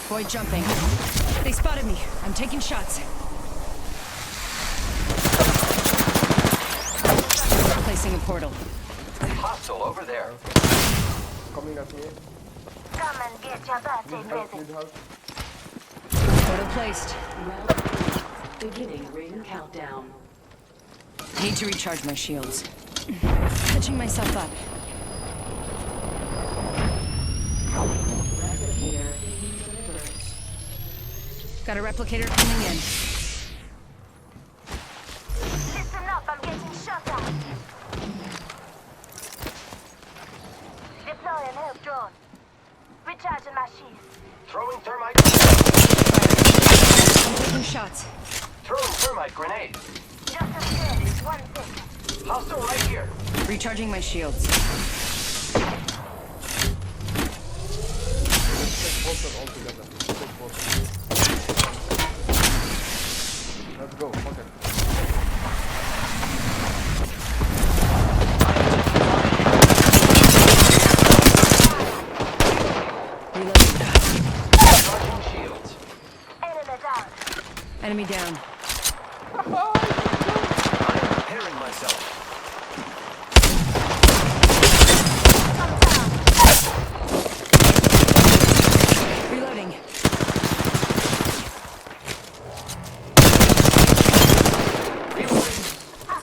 Void jumping. They spotted me. I'm taking shots. Placing a portal. Hostile over there. Coming at me. Come and get your birthday Need help, present. need help. Portal placed. Beginning ring countdown. Need to recharge my shields. Catching myself up. Replicator delivered. Got a replicator coming in. Listen up, I'm getting shot at. Deploying help drone. Recharging my shields. Throwing thermite. I'm taking shots. Throwing thermite grenade. Just a sec. 1 second. Hostile right here. Recharging my shields. Take portal all together. Take portal. Let's go, fuck it. Reloading. Charging shields. Enemy down. Enemy down.